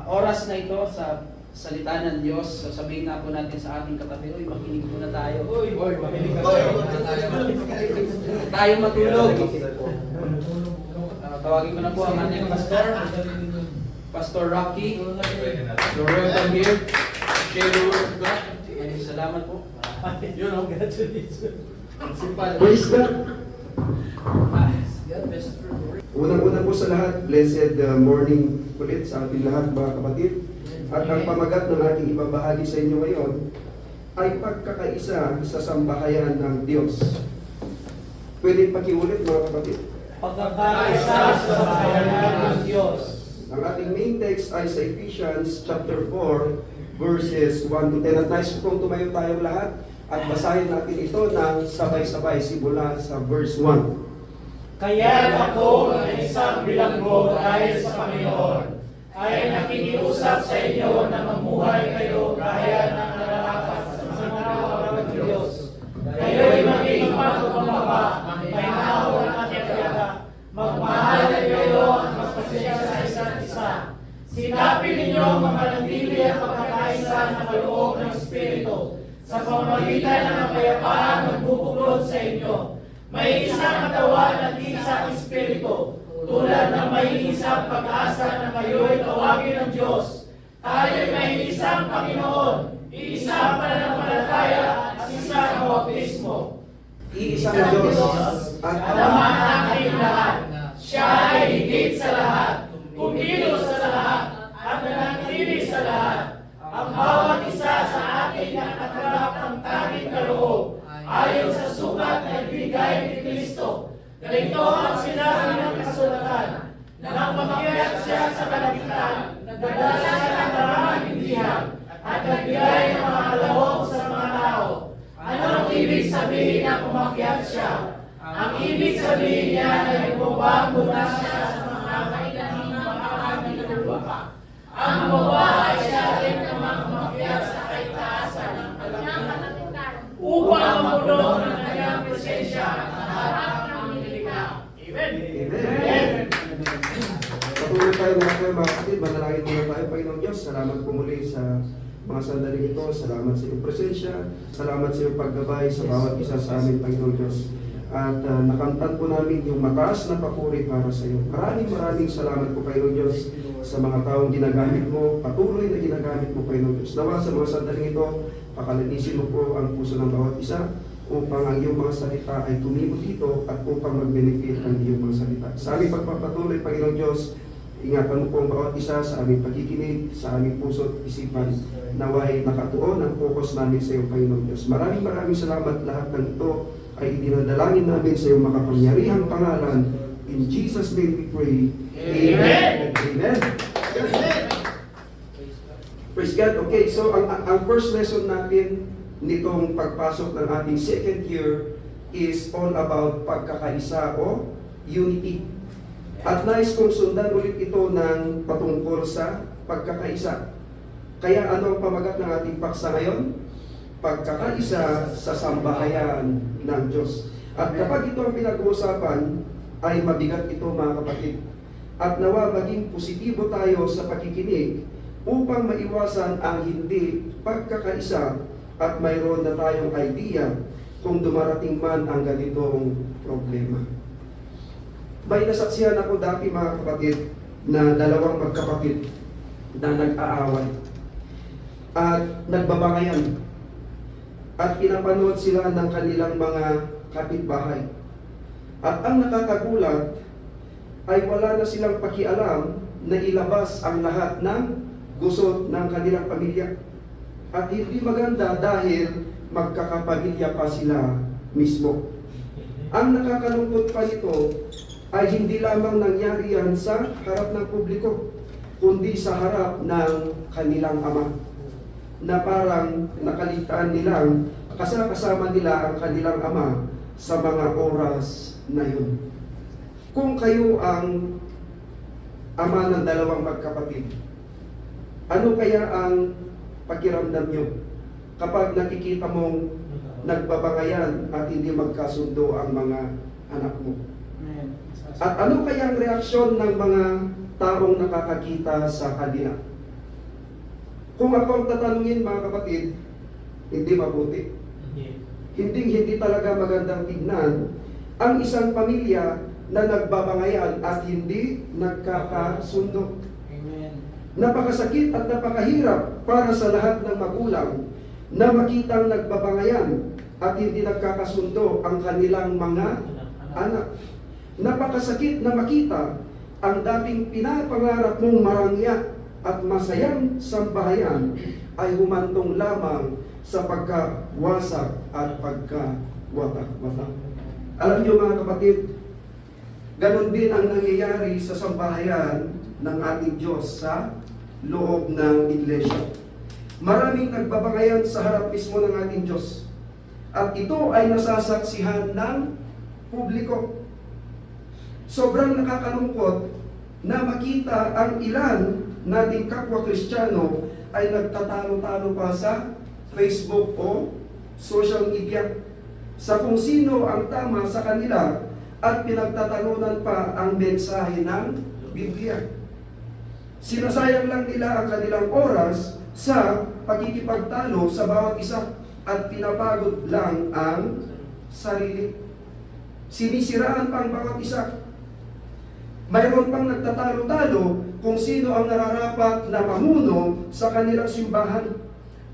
oras na ito sa salita ng Diyos. So sabihin nga po natin sa ating katabi, uy, makinig muna tayo. Uy, makinig ka tayo. Tayo matulog. Tawagin ko na po ang ating pastor, Pastor Rocky. You're welcome here. Share the word of God. Maraming salamat po. Yun, congratulations. Praise God! God bless you. Unang-una po sa lahat, blessed morning ulit sa ating lahat mga kapatid. At ang pamagat ng ating ibabahagi sa inyo ngayon ay pagkakaisa sa sambahayan ng Diyos. Pwede pakiulit mga kapatid. Pagkakaisa sa bayan ng Diyos. Ang ating main text ay sa Ephesians chapter 4 verses 1 to 10. At nais ko pong tumayo tayong lahat at basahin natin ito ng sabay-sabay simula sa verse 1. Kaya ako na isang bilanggo dahil sa Panginoon ay nakikiusap sa inyo na mamuhay kayo gaya ng nararapat sa mga tawag ng Diyos. Kayo'y maging mapagpapaba, may naawa at tiyaga, magmahal kayo at magpasensya sa isa't isa. Sikapin ninyo ang manatili at pagkakaisa ng kaloob ng Espiritu sa pamamagitan ng kapayapaan na bubuklod sa inyo. May isang katawan at isang Espiritu, tulad ng may isang pag-asa na kayo'y tawagin ng Diyos. Tayo'y may isang Panginoon, isang pananampalataya at isang bautismo. Iisang Diyos at Ama ng kayong lahat, siya ay higit sa lahat, kumilos sa lahat, at nanatili sa lahat. Ang bawat isa sa atin na nakatanggap ng tanging kaloob, ayon sa sukat na ibigay ni Kristo. Ganito ang sinabi ng kasulatan, nang umakyat siya sa kalangitan, nagdala siya ng maraming liham, at nagbigay ng mga kaloob sa mga tao. Ano ang ibig sabihin ng umakyat siya? Ang ibig sabihin niya ay nagbaba muna siya sa mga kainahing makakagin ng lupa. Ang baba ay siya rin namang umakyat sa kaitaasan ng kalangitan upang mamuno ng kanyang presensya at harap ng nilikha. Amen. Amen. Patuloy tayo mga kapatid, manalangin muna tayo, Panginoong Diyos. Salamat po muli sa mga sandaling ito. Salamat sa iyong presensya. Salamat sa iyong paggabay sa bawat isa sa amin, Panginoong Diyos. At nakamtan po namin yung mataas na papuri para sa iyo. Maraming salamat po, Panginoong Diyos, sa mga taong ginagamit mo, patuloy na ginagamit mo, Panginoong Diyos. Nawa sa mga sandaling ito, pakalinisin mo po ang puso ng bawat isa upang ang iyong mga salita ay tumimo dito at upang mag-benefit ang iyong mga salita. Sa aming pagpapatuloy, Panginoong Diyos, ingatan mo po ang bawat isa sa aming pagkikinig, sa aming puso at isipan, naway nakatuon ang focus namin sa iyo, Panginoong Diyos. Maraming salamat. Lahat ng ito ay idinadalangin namin sa iyong makapangyarihang pangalan. In Jesus' name we pray. Amen. Amen. Praise God. Okay, so ang first lesson natin nitong pagpasok ng ating second year is all about pagkakaisa o unity. At nais kong sundan ulit ito ng patungkol sa pagkakaisa. Kaya ano ang pamagat ng ating paksa ngayon? Pagkakaisa sa sambahayan ng Diyos. At kapag ito ang pinag-uusapan, ay mabigat ito mga kapatid. At nawa maging positibo tayo sa pakikinig upang maiwasan ang hindi pagkakaisa at mayroon na tayong idea kung dumarating man ang ganitong problema. May nasaksihan ako dati mga kapatid na dalawang magkapatid na nag-aaway at nagbabangayan at pinapanood sila ng kanilang mga kapitbahay. At ang nakakagulat ay wala na silang pakialam na ilabas ang lahat ng gusot ng kanilang pamilya. At hindi maganda dahil magkakapamilya pa sila mismo. Ang nakakalungkot pa nito ay hindi lamang nangyari yan sa harap ng publiko, kundi sa harap ng kanilang ama. Na parang nakalitaan nilang, kasama nila ang kanilang ama sa mga oras na yun. Kung kayo ang ama ng dalawang magkapatid, ano kaya ang pakiramdam nyo kapag nakikita mong nagbabangayan at hindi magkasundo ang mga anak mo? At ano kaya ang reaksyon ng mga taong nakakakita sa kanila? Kung ako ang tatanungin mga kapatid, hindi mabuti. Hindi talaga magandang tignan ang isang pamilya na nagbabangayan at hindi nagkakasundo. Amen. Napakasakit at napakahirap para sa lahat ng magulang na makitang nagbabangayan at hindi nagkakasundo ang kanilang mga anak. Napakasakit na makita ang dating pinapangarap mong marangya at masayang sambahayan ay humantong lamang sa pagkawasak at pagkawatak-watak. Alam niyo mga kapatid, ganon din ang nangyayari sa sambahayan ng ating Diyos sa loob ng iglesia. Maraming nagbabangayan sa harap mismo ng ating Diyos. At ito ay nasasaksihan ng publiko. Sobrang nakakalungkot na makita ang ilan nating kapwa Kristiyano ay nagtatalo-talo pa sa Facebook o social media sa kung sino ang tama sa kanila at pinagtatalunan pa ang mensahe ng Biblia. Sinasayang lang nila ang kanilang oras sa pagkikipagtalo sa bawat isa at pinapagod lang ang sarili. Sinisiraan pa ang bawat isa. Mayroon pang nagtatalo-talo kung sino ang nararapat na mamuno sa kanilang simbahan.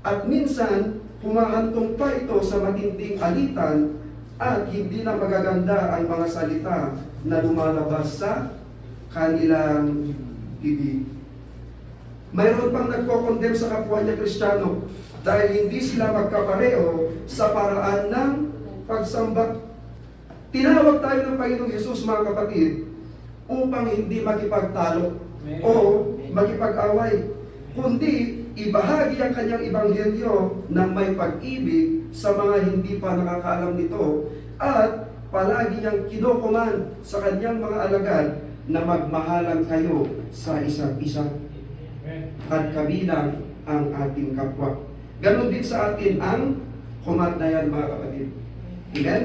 At minsan, humahantong pa ito sa matinding alitan at hindi na magaganda ang mga salita na lumalabas sa kanilang bibig. Mayroon pang nagko-condemn sa kapwa niya Kristiyano dahil hindi sila magkapareho sa paraan ng pagsamba. Tinawag tayo ng Panginoong Hesus, mga kapatid, upang hindi makipagtalo o makipag-away, kundi ibahagi ang kanyang ebanghelyo ng may pag-ibig sa mga hindi pa nakakaalam nito at palagi niyang kinukuman sa kanyang mga alagad na magmahalan kayo sa isa't isa at kabilang ang ating kapwa. Ganon din sa atin ang command na yan, mga kapatid. Amen?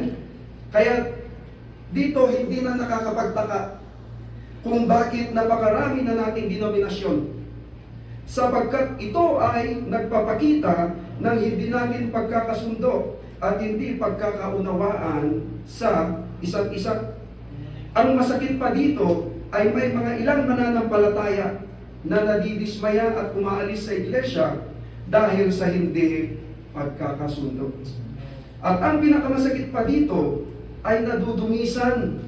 Kaya dito hindi na nakakapagtaka kung bakit napakarami na nating denominasyon. Sapagkat ito ay nagpapakita ng hindi natin pagkakasundo at hindi pagkakaunawaan sa isa't isa. Ang masakit pa dito ay may mga ilang mananampalataya na nadidismaya at umaalis sa iglesia dahil sa hindi pagkakasundo. At ang pinakamasakit pa dito ay nadudumisan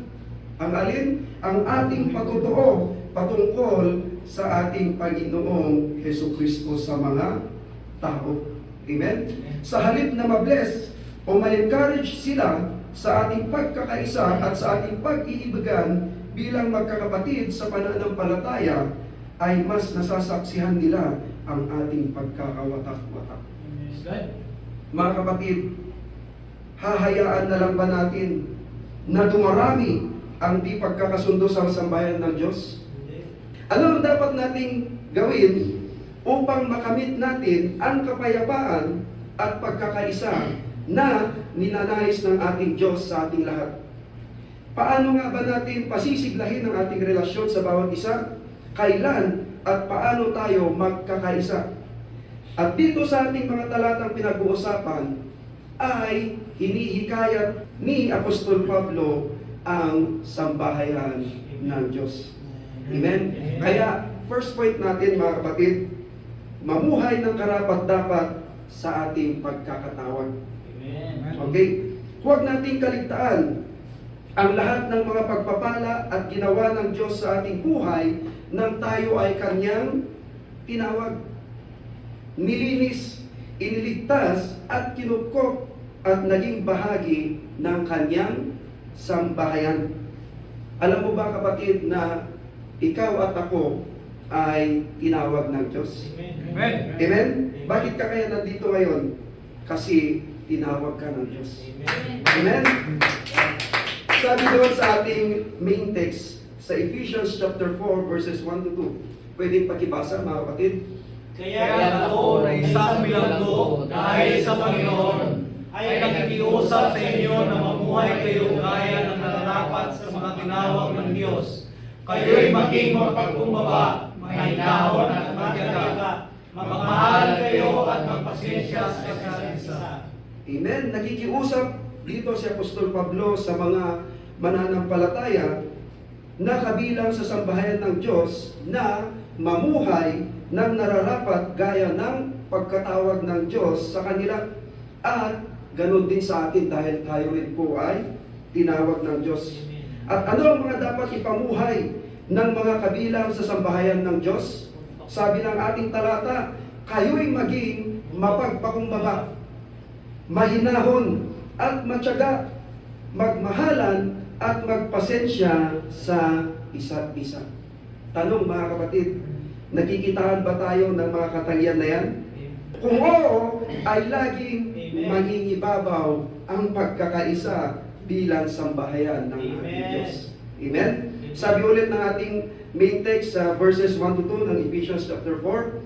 ang alin? Ang ating pagtotoo patungkol sa ating Panginoong Hesukristo sa mga tao. Amen? Sa halip na mabless o ma-encourage sila sa ating pagkakaisa at sa ating pag-iibigan bilang magkakapatid sa pananampalataya, ay mas nasasaksihan nila ang ating pagkakawatak-watak. Mga kapatid, hahayaan na lang ba natin na dumarami ang di pagkakasundo sa sambayan ng Diyos? Ano ang dapat nating gawin upang makamit natin ang kapayapaan at pagkakaisa na ninanais ng ating Diyos sa ating lahat? Paano nga ba natin pasisiglahin ang ating relasyon sa bawat isa? Kailan at paano tayo magkakaisa? At dito sa ating mga talatang pinag-uusapan ay hinihikayat ni Apostol Pablo ang sambahayan ng Diyos. Amen? Kaya, first point natin mga kapatid, mamuhay ng karapat-dapat sa ating pagkakatawag. Okay? Huwag nating kaligtaan ang lahat ng mga pagpapala at ginawa ng Diyos sa ating buhay nang tayo ay Kanyang tinawag. Nilinis, iniligtas at kinupkop at naging bahagi ng Kanyang sambahayan. Alam mo ba kapatid na ikaw at ako ay tinawag ng Diyos? Amen. Amen? Bakit ka kaya nandito ngayon? Kasi tinawag ka ng Diyos. Amen? Sabi doon sa ating main text, sa Ephesians chapter 4 verses 1 to 2. Pwedeng pakibasa mga kapatid? Kaya ako na isang bilanggo dahil sa Panginoon ay nakikiusap sa inyo na mamuhay kayo gaya ng nararapat sa mga tinawag ng Diyos. Kayo'y maging mapagkumbaba, mahinahon at magyaga, Magmahal kayo at magpasensya sa isa't isa. Amen. Nakikiusap dito si Apostol Pablo sa mga mananampalataya na kabilang sa sambahayan ng Diyos na mamuhay ng nararapat gaya ng pagkatawag ng Diyos sa kanila. At ganun din sa atin dahil tayo rin po ay tinawag ng Diyos. At ano ang mga dapat ipamuhay ng mga kabilang sa sambahayan ng Diyos? Sabi ng ating talata, kayo'y maging mapagpakumbaba, mahinahon at matyaga, magmahalan at magpasensya sa isa't isa. Tanong mga kapatid, nakikitaan ba tayo ng mga katangian na yan? Kung oo, ay laging mangingibabaw ang pagkakaisa bilang sambahayan ng ating Diyos. Amen? Sabi ulit ng ating main text sa verses 1 to 2 ng Ephesians chapter 4,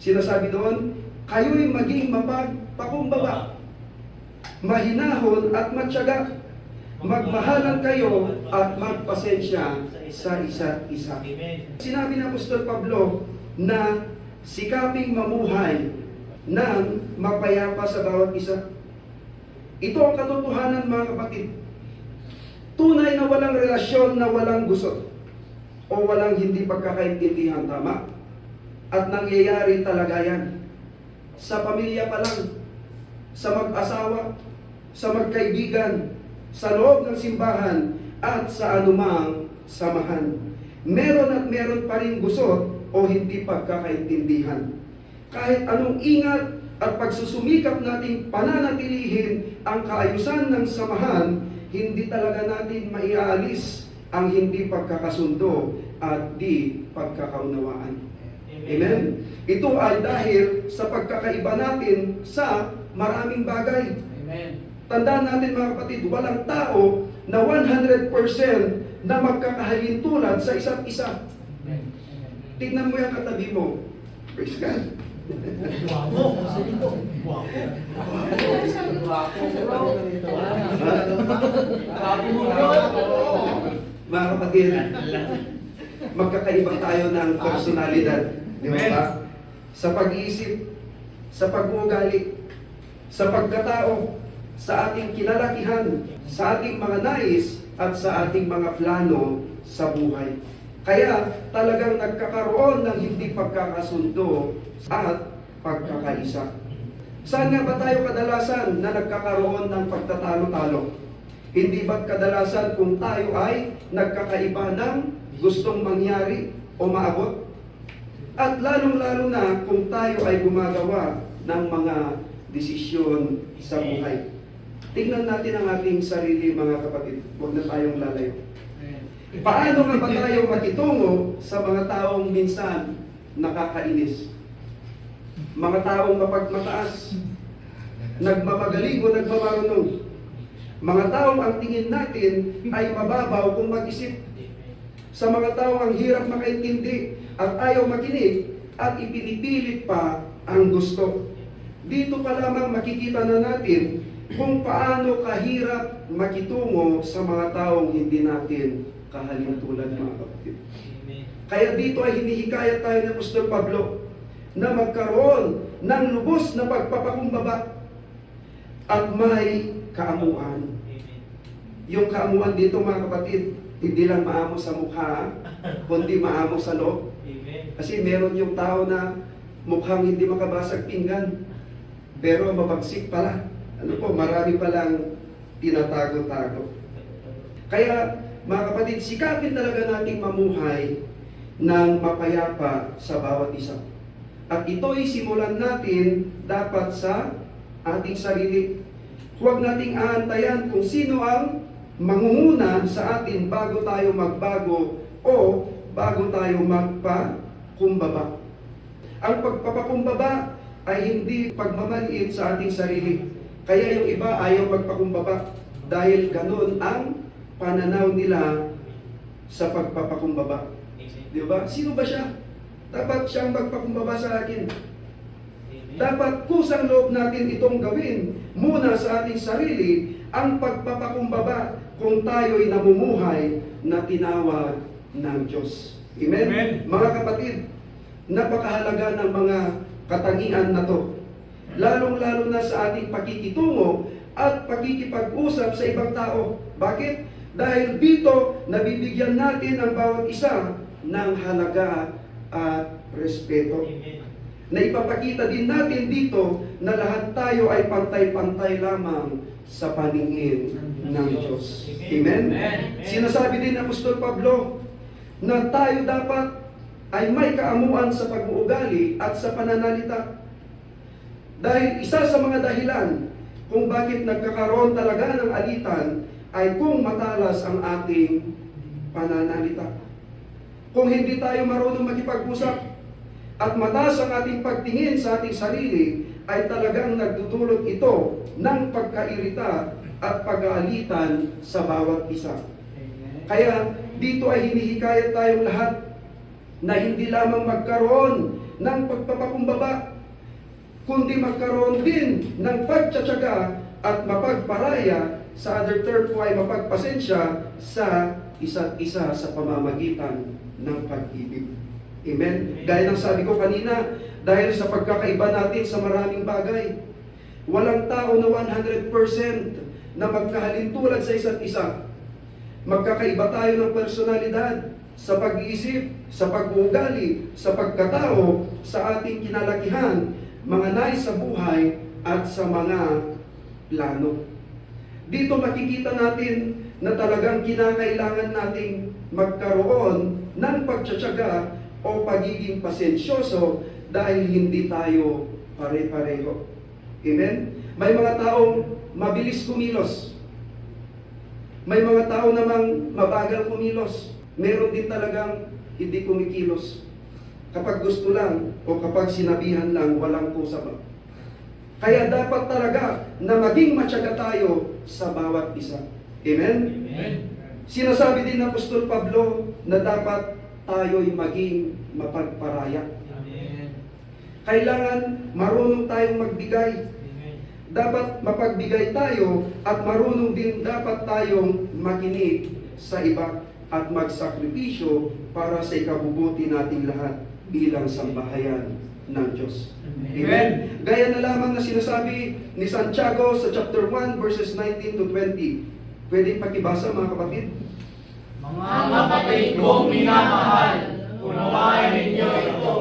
sinasabi doon, kayo'y maging mapagpakumbaba, mahinahon at matyaga, magmahalan kayo at magpasensya sa isa't isa. Sinabi ng Apostol Pablo na sikaping mamuhay ng mapayapa sa bawat isa. Ito ang katotohanan mga kapatid. Tunay na walang relasyon na walang gusot o walang hindi pagkakaintindihan, tama? At nangyayari talaga yan. Sa pamilya pa lang, sa mag-asawa, sa magkaibigan, sa loob ng simbahan, at sa anumang samahan. Meron at meron pa rin gusot o hindi pagkakaintindihan. Kahit anong ingat at pagsusumikap nating pananatilihin ang kaayusan ng samahan, hindi talaga natin maiaalis ang hindi pagkakasundo at di pagkakaunawaan. Amen? Ito ay dahil sa pagkakaiba natin sa maraming bagay. Amen. Tandaan natin mga kapatid, walang tao na 100% na magkakahalin tulad sa isa't isa. Amen. Tignan mo yung katabi mo. Praise God. Mga kapatid, magkakaiba tayo ng personalidad. Di ba ba? Sa pag-iisip, sa pag-uugali, sa pagkatao, sa ating kinalakihan, sa ating mga nais, at sa ating mga plano sa buhay. Kaya talagang nagkakaroon ng hindi pagkakasundo at pagkakaisa. Saan nga ba tayo kadalasan na nagkakaroon ng pagtatalo-talo? Hindi ba't kadalasan kung tayo ay nagkakaiba ng gustong mangyari o maabot? At lalong-lalo na kung tayo ay gumagawa ng mga desisyon sa buhay. Tingnan natin ang ating sarili mga kapatid. Huwag na tayong lalayo. Paano nga ba tayo makitungo sa mga taong minsan nakakainis? Mga taong mapagmataas, nagmamagaling o nagmamarunong. Mga taong ang tingin natin ay mababaw kung mag-isip. Sa mga taong ang hirap makaintindi at ayaw makinig at ipinipilit pa ang gusto. Dito pa lamang makikita na natin kung paano kahirap makitungo sa mga taong hindi natin kahalintulad mga kapatid. Kaya dito ay hinihikayat tayo ng Apostol Pablo na magkaroon ng lubos na pagpapakumbaba at may kaamuan. Yung kaamuan dito mga kapatid, hindi lang maamo sa mukha, kundi maamo sa loob. Kasi meron yung tao na mukhang hindi makabasag pinggan, pero mabagsik pala. Ano po, marami palang tinatago-tago. Kaya mga kapatid, sikapin talaga nating mamuhay ng mapayapa sa bawat isa. At ito'y simulan natin dapat sa ating sarili. Huwag nating aantayan kung sino ang mangunguna sa atin bago tayo magbago o bago tayo magpakumbaba. Ang pagpapakumbaba ay hindi pagmamaliit sa ating sarili. Kaya yung iba ayaw magpakumbaba dahil ganun ang pananaw nila sa pagpapakumbaba. Di ba? Sino ba siya? Dapat siyang magpakumbaba sa akin. Dapat kusang loob natin itong gawin muna sa ating sarili ang pagpapakumbaba kung tayo'y namumuhay na tinawag ng Diyos. Amen? Amen. Mga kapatid, napakahalaga ng mga katangian na to. Lalong-lalo na sa ating pakikitungo at pakikipag-usap sa ibang tao. Bakit? Dahil dito, nabibigyan natin ang bawat isa ng halaga at respeto. Na ipapakita din natin dito na lahat tayo ay pantay-pantay lamang sa paningin ng Diyos. Amen? Sinasabi din ng Apostol Pablo na tayo dapat ay may kaamuan sa pag-uugali at sa pananalita. Dahil isa sa mga dahilan kung bakit nagkakaroon talaga ng alitan ay kung matalas ang ating pananalita. Kung hindi tayo marunong makipag-usap at mataas ang ating pagtingin sa ating sarili, ay talagang nagdudulot ito ng pagkairita at pag-aalitan sa bawat isa. Kaya dito ay hinihikayat tayong lahat na hindi lamang magkaroon ng pagpapakumbaba, kundi magkaroon din ng pagtsatsaga at mapagparaya, sa other term po ay mapagpasensya sa isa't isa sa pamamagitan ng pag-ibig. Amen? Gaya ng sabi ko kanina, dahil sa pagkakaiba natin sa maraming bagay, walang tao na 100% na magkahalintulad sa isa't isa. Magkakaiba tayo ng personalidad, sa pag-iisip, sa pag-uugali, sa pagkatao, sa ating kinalakihan, mga nais sa buhay, at sa mga plano. Dito makikita natin na talagang kinakailangan nating magkaroon ng pagtsatsaga o pagiging pasensyoso dahil hindi tayo pare-pareho. Amen? May mga taong mabilis kumilos. May mga tao namang mabagal kumilos. Meron din talagang hindi kumikilos. Kapag gusto lang o kapag sinabihan lang, walang kusa ba. Kaya dapat talaga na maging matyaga tayo sa bawat isa. Amen? Amen. Sinasabi din ng Apostol Pablo na dapat tayo'y maging mapagparaya. Amen. Kailangan marunong tayong magbigay. Amen. Dapat mapagbigay tayo at marunong din dapat tayong makinig sa iba at magsakripisyo para sa ikabubuti nating lahat bilang sambahayan ng Diyos. Amen? Gaya na lamang na sinasabi ni Santiago sa chapter 1 verses 19 to 20. Pwede pakibasa mga kapatid? Mga kapatid kong minamahal, unawain ninyo ito.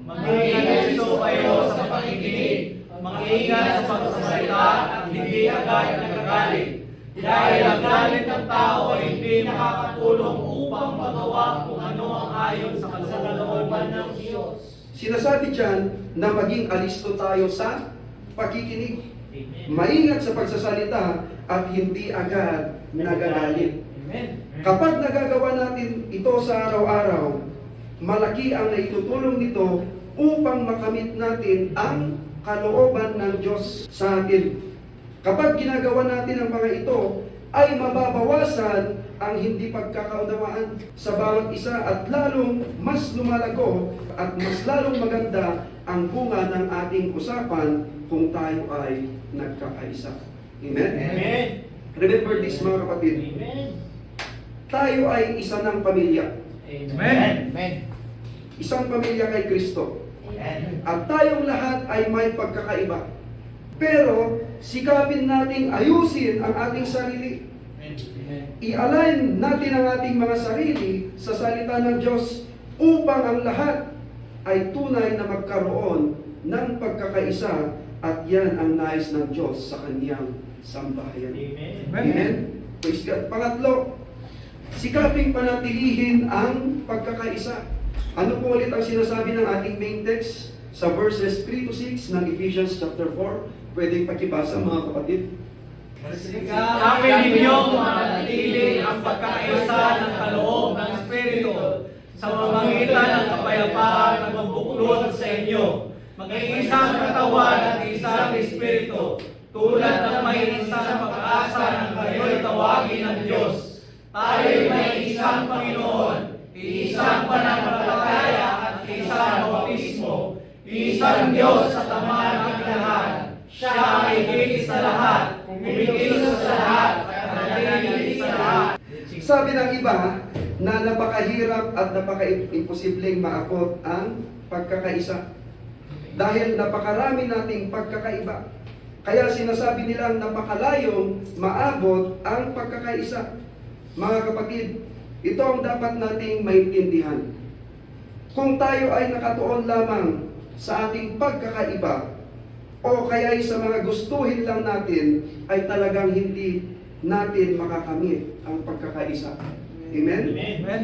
Mag-iingat kayo sa pakikinig. Mag-iingat sa pagsasalita at hindi agad nagagalit. Dahil ang galit ng tao ay hindi nakakatulong upang magawa kung ano ang ayon sa kalooban ng Diyos. Sinasabi dyan na maging alisto tayo sa pakikinig. Maingat sa pagsasalita at hindi agad nagagalit. Amen. Kapag nagagawa natin ito sa araw-araw, malaki ang naitutulong nito upang makamit natin ang kalooban ng Diyos sa atin. Kapag ginagawa natin ang mga ito, ay mababawasan ang hindi pagkakaunawaan sa bawat isa at lalong mas lumalago at mas lalong maganda ang bunga ng ating usapan kung tayo ay nagkakaisa. Amen? Amen. Remember this mga kapatid, Amen. tayo ay isa ng pamilya. Amen. Amen. Isang pamilya kay Kristo. Amen. At tayong lahat ay may pagkakaiba. Pero sikapin nating ayusin ang ating sarili. I-align natin ang ating mga sarili sa salita ng Diyos upang ang lahat ay tunay na magkaroon ng pagkakaisa at yan ang nais ng Diyos sa Kanyang sambahayan. Amen. Amen? Praise God. Pangatlo, sikaping panatilihin ang pagkakaisa. Ano po ulit ang sinasabi ng ating main text sa verses 3 to 6 ng Ephesians chapter 4? Pwedeng pakibasa mga kapatid. Sabi ninyong manatili ang pagkakaisa ng kaloob ng Espiritu sa pamamagitan ng kapayapaan na magbuklod sa inyo. Mag-iisang katawan at isang Espiritu, tulad ng may isang pag-asa ng kayo'y tawagin ng Diyos. Tayo'y may isang Panginoon, isang pananampalataya at isang bautismo, isang Diyos sa Ama ng lahat. Siya ay higit sa lahat, kumikilos sa lahat, at nanatili sa lahat. Sabi ng iba na napakahirap at napaka-imposibleng maabot ang pagkakaisa. Dahil napakarami nating pagkakaiba. Kaya sinasabi nilang napakalayong maabot ang pagkakaisa. Mga kapatid, ito ang dapat nating maintindihan. Kung tayo ay nakatuon lamang sa ating pagkakaiba, o kaya sa mga gustuhin lang natin, ay talagang hindi natin makakamit ang pagkakaisa. Amen? Amen.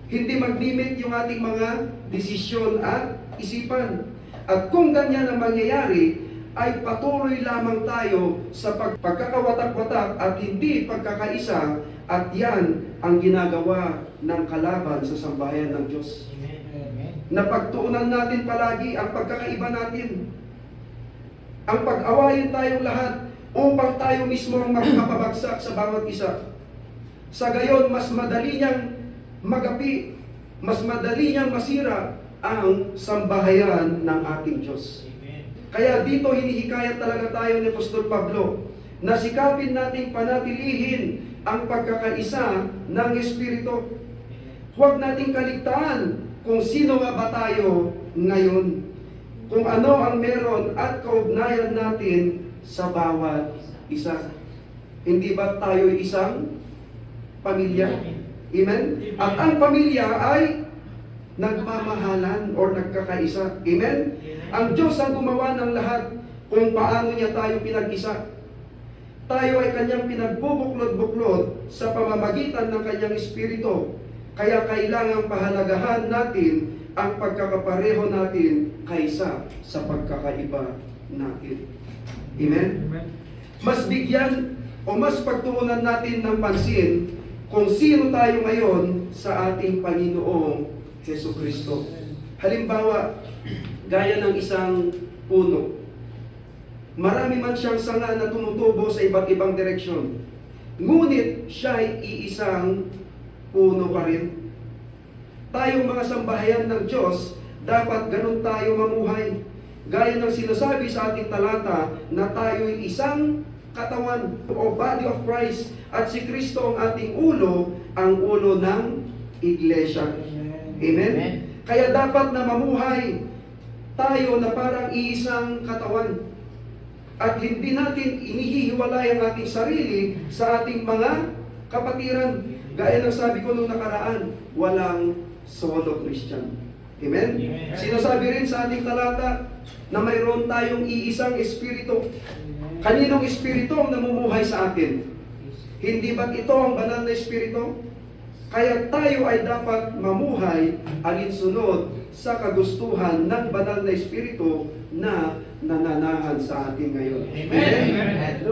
Hindi mag-limit yung ating mga desisyon at isipan. At kung ganyan ang mangyayari, ay patuloy lamang tayo sa pagkakawatak-watak at hindi pagkakaisa, at yan ang ginagawa ng kalaban sa sambahayan ng Diyos. Na pagtuunan natin palagi ang pagkakaiba natin. Ang pag-awayin tayong lahat upang tayo mismo ang makapabagsak sa bawat isa. Sa gayon, mas madali niyang magapi, mas madali niyang masira ang sambahayan ng ating Diyos. Kaya dito hinihikayat talaga tayo ni Apostol Pablo na sikapin nating panatilihin ang pagkakaisa ng Espiritu. Huwag nating kaligtaan kung sino nga ba tayo ngayon. Kung ano ang meron at kaugnayan natin sa bawat isa. Hindi ba tayo isang pamilya? Amen? At ang pamilya ay nagmamahalan or nagkakaisa. Amen? Ang Diyos ang gumawa ng lahat kung paano niya tayo pinag-isa. Tayo ay kanyang pinagbubuklod-buklod sa pamamagitan ng kanyang Espiritu. Kaya kailangang pahalagahan natin ang pagkakapareho natin kaysa sa pagkakaiba natin. Amen? Mas bigyan o mas pagtuunan natin ng pansin kung sino tayo ngayon sa ating Panginoong Jesucristo. Halimbawa, gaya ng isang puno. Marami man siyang sanga na tumutubo sa iba't ibang direksyon. Ngunit siya ay iisang puno pa rin. Tayong mga sambahayan ng Diyos, dapat ganun tayo mamuhay. Gaya ng sinasabi sa ating talata na tayo'y isang katawan o body of Christ at si Kristo ang ating ulo, ang ulo ng iglesia. Amen? Kaya dapat na mamuhay tayo na parang iisang katawan at hindi natin inihihiwalay ang ating sarili sa ating mga kapatiran. Gaya ng sabi ko nung nakaraan, walang solo Christian. Amen? Amen. Sinasabi rin sa ating talata na mayroon tayong iisang espiritu. Kaninong espiritu ang namumuhay sa atin? Hindi ba't ito ang banal na espiritu? Kaya tayo ay dapat mamuhay alinsunod sa kagustuhan ng banal na espiritu na nananahan sa atin ngayon. Amen.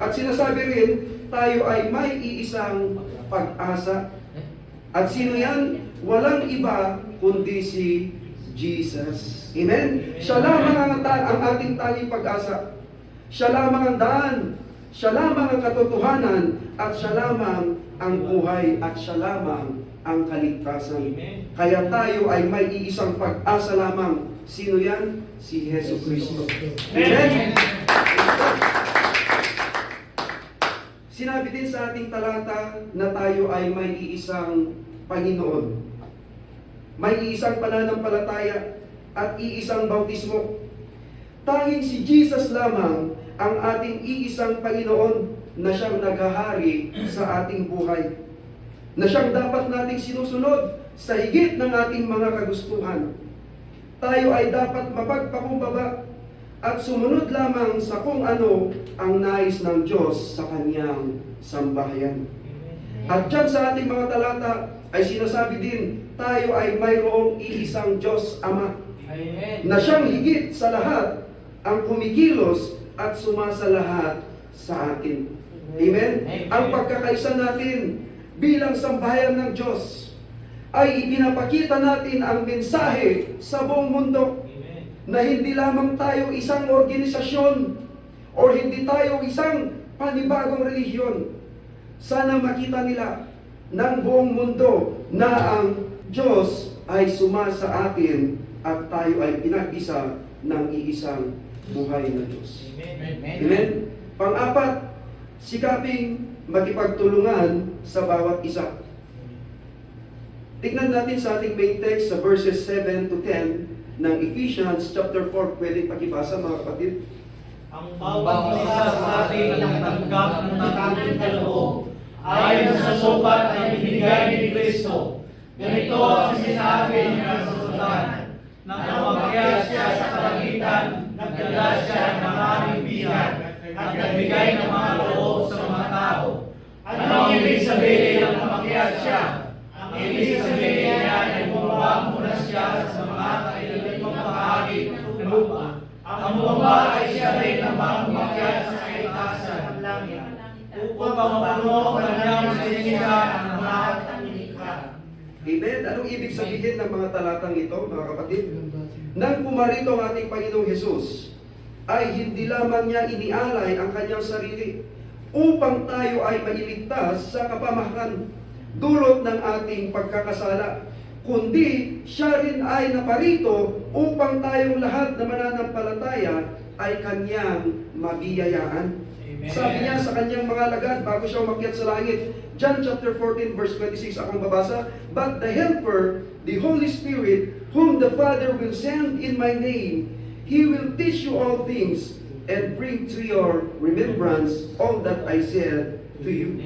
At sinasabi rin, tayo ay may iisang pag-asa. At sino yan? Walang iba kundi si Jesus. Amen? Siya lamang ang ating tanging pag-asa. Siya lamang ang daan. Siya lamang ang katotohanan. At siya lamang ang buhay. At siya lamang ang kaligtasan. Kaya tayo ay may iisang pag-asa lamang. Sino yan? Si Jesu Cristo. Amen? Sinabi din sa ating talata na tayo ay may iisang Panginoon. May iisang pananampalataya at iisang bautismo. Tanging si Jesus lamang ang ating iisang Panginoon na siyang naghahari sa ating buhay. Na siyang dapat nating sinusunod sa higit ng ating mga kagustuhan. Tayo ay dapat mapagpakumbaba at sumunod lamang sa kung ano ang nais ng Diyos sa kanyang sambahayan. At dyan sa ating mga talata ay sinasabi din, tayo ay mayroong iisang Diyos Ama. Amen. Na siyang higit sa lahat ang kumikilos at sumasalahat sa atin. Amen? Amen. Ang pagkakaisa natin bilang sambahayan ng Diyos ay ipinapakita natin ang mensahe sa buong mundo na hindi lamang tayo isang organisasyon o hindi tayo isang panibagong relihiyon. Sana makita nila ng buong mundo na ang Diyos ay sumasa atin at tayo ay pinag-isa ng iisang buhay na Diyos. Amen? Pang-apat, sikaping makipagtulungan sa bawat isa. Tignan natin sa ating main text sa verses 7 to 10. ng Ephesians chapter 4. Pwede pakibasa mga kapatid? Ang bawat isa sa atin ang tanggap ng ating kaloob ayon sa sukat na ibinigay ni Kristo. Ganito ang sinabi niya sa sulat. Nang umakyat siya sa kalangitan, nagdala siya ng aming bihan at nagbigay ng mga loob sa mga tao. Ano ang ibig sabihin ng umakyat siya? Ang ibig sabihin niya ay bumaba muna siya sa mga kailangang bahagi ng lupa. Ang bumaba ay siya rin ang umakyat sa kaitasan ng langit upang mapuno ang kanyang sinisika ang lahat ng nilikha. Amen. Anong ibig sabihin ng mga talatang ito, mga kapatid? Nang pumarito ang ating Panginoong Hesus, ay hindi lamang niya inialay ang kanyang sarili upang tayo ay mailigtas sa kapamahakan dulot ng ating pagkakasala, kundi siya rin ay naparito upang tayong lahat na mananampalataya ay kanyang mabiyayaan. Sabi niya sa kanyang mga alagad bago siya umakyat sa langit, John chapter 14 verse 26, akong babasa, "But the Helper, the Holy Spirit, whom the Father will send in my name, He will teach you all things and bring to your remembrance all that I said to you."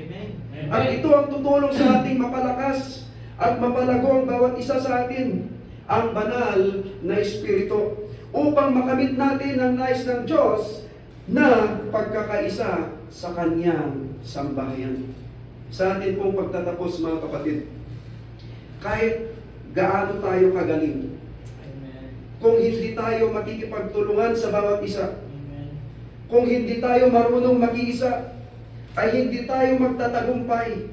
At ito ang tutulong sa ating mapalakas at mapalago ang bawat isa sa atin, ang banal na Espiritu, upang makamit natin ang nais ng Diyos na pagkakaisa sa Kanyang sambahayan. Sa atin pong pagtatapos, mga kapatid, kahit gaano tayo kagaling, kung hindi tayo makikipagtulungan sa bawat isa, kung hindi tayo marunong mag-iisa, ay hindi tayo magtatagumpay.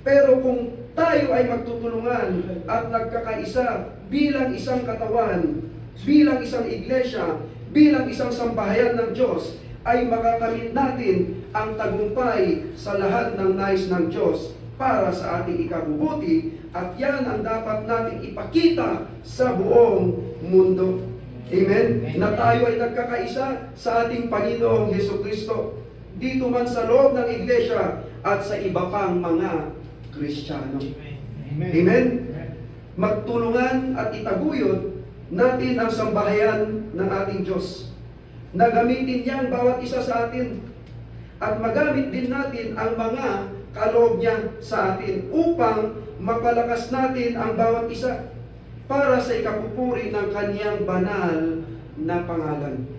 Pero kung tayo ay magtutulungan at nagkakaisa bilang isang katawan, bilang isang iglesia, bilang isang sambahayan ng Diyos, ay makakamit natin ang tagumpay sa lahat ng nais ng Diyos para sa ating ikabubuti, at yan ang dapat natin ipakita sa buong mundo. Amen? Na tayo ay nagkakaisa sa ating Panginoong Hesukristo, dito man sa loob ng iglesia at sa iba pang mga Kristiyano. Amen? Magtulungan at itaguyod natin ang sambahayan ng ating Diyos. Na gamitin niya ang bawat isa sa atin. At magamit din natin ang mga kaloob niya sa atin upang mapalakas natin ang bawat isa para sa ikapupuri ng kanyang banal na pangalan.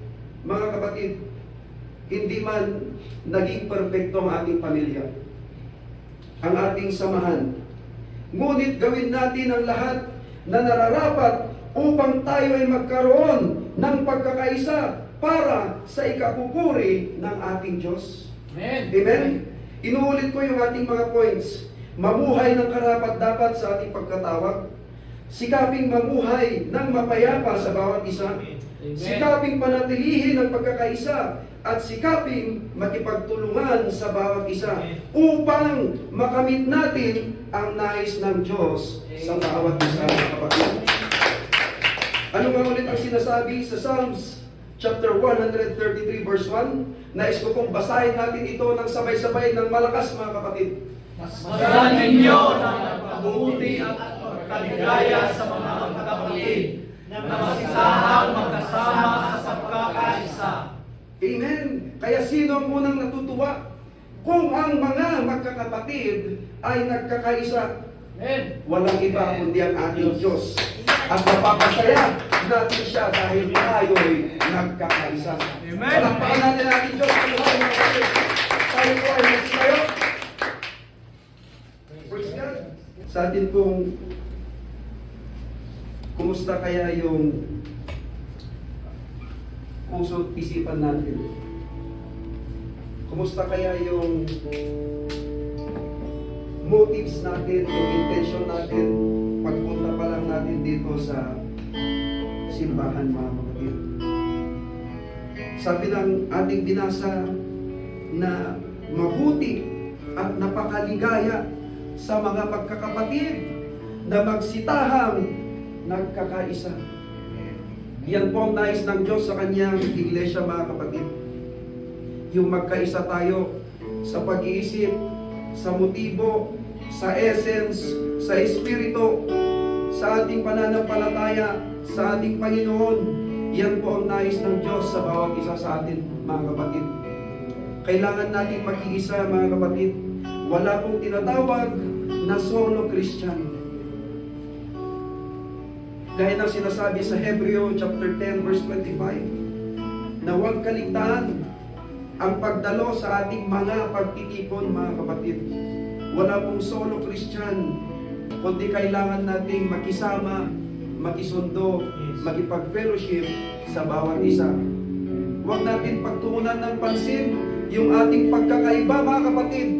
Mga kapatid, hindi man naging perpekto ang ating pamilya, ang ating samahan, ngunit gawin natin ang lahat na nararapat upang tayo ay magkaroon ng pagkakaisa para sa ikapupuri ng ating Diyos. Amen. Amen? Inuulit ko yung ating mga points. Mamuhay ng karapat-dapat sa ating pagkatawag. Sikaping mamuhay ng mapayapa sa bawat isa. Sikaping panatilihin ang pagkakaisa at sikaping makipagtulungan sa bawat isa upang makamit natin ang nais ng Diyos sa bawat isa, kapatid. Ano nga ulit ang sinasabi sa Psalms chapter 133 verse 1? Nais ko pong basahin natin ito ng sabay-sabay ng malakas, mga kapatid. Masdan ninyo ng pagkabuti at pagkaligaya sa mga magkakapatid na masisahang magkasama sa pagkakaisa. Amen. Kaya sino ang unang natutuwa? Kung ang mga magkakapatid ay nagkakaisa. Amen. Walang iba kundi ang ating Diyos. At mapapasaya natin siya dahil tayo'y nagkakaisa. Amen. Palakpakan natin ang ating Diyos. Tayo po ay nagsayo. Praise God. Sa atin pong kumusta kaya yung puso at isipan natin? Kumusta kaya yung motives natin, yung intention natin pagpunta pa lang natin dito sa simbahan, mga kapatid? Sabi ng ating binasa na mabuti at napakaligaya sa mga magkakapatid na magsitahang nagkakaisa. Yan po ang nais ng Diyos sa kanyang iglesia, mga kapatid. Yung magkaisa tayo sa pag-iisip, sa motibo, sa essence, sa espiritu, sa ating pananampalataya, sa ating Panginoon. Yan po ang nais ng Diyos sa bawat isa sa atin, mga kapatid. Kailangan natin makiisa, mga kapatid. Wala pong tinatawag na solo Christian. Gaya ng sinasabi sa Hebreo chapter 10 verse 25, na huwag kaligtaan ang pagdalo sa ating mga pagtitipon, mga kapatid. Wala pong solo Christian, kundi kailangan nating makisama, makisundo, makipag-fellowship sa bawat isa. Huwag natin pagtuunan ng pansin yung ating pagkakaiba, mga kapatid.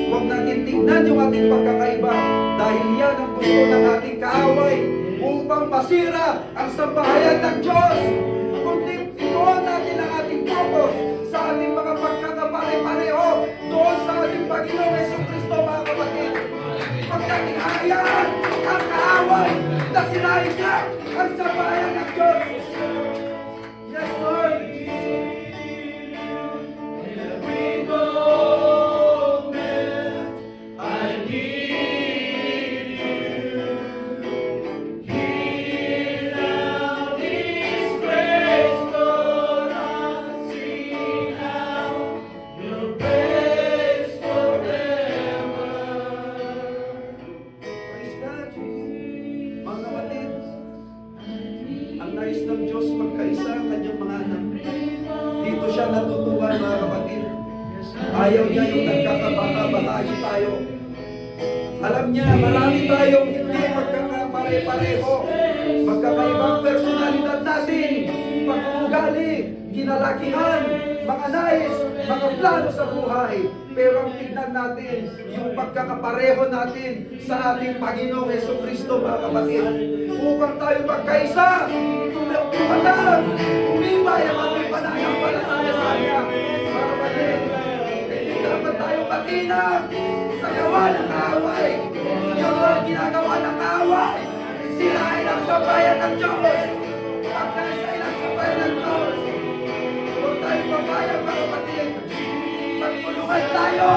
Huwag natin tingnan yung ating pagkakaiba, dahil yan ang gusto ng ating kaaway upang masira ang sambahayan ng Diyos. Kundi ituon natin ang ating focus sa ating mga pagkakapare-pareho doon sa ating Panginoong Jesucristo, mga kapatid. Huwag natin hayaan ang kaaway na sirain niya ang sambahayan ng Diyos. Yes, Lord. Every moment I need you. Hear now His grace, Lord, I'm singing out Your grace forever. Praise God. Mga kapatid, ang nais ng Diyos magkaisa ang kanyang mga anak. Dito siya natutuwa, mga kapatid. Ayaw niya yung nagkakabaka-bakayo tayo. Alam niya, marami tayong hindi magkakapare-pareho. Magkakaibang personalidad natin, pag-uugali, kinalakihan, mga nais, mga plano sa buhay. Pero ang tignan natin, yung pagkakapareho natin sa ating Panginoong Jesucristo, mga kapatid. Upang tayo magkaisa, tumatag, tumibay ang ating pananampalataya sa Kanya. Mga kapatid, hindi dapat tayo patinag sa gawa ng kaaway. Yung mga ginagawa ng kaaway, sirain ang sambahayan ng Diyos. Pagkaisain ang sambahayan ng Diyos. Huwag tayo papayag, mga kapatid. Pagpulungan tayo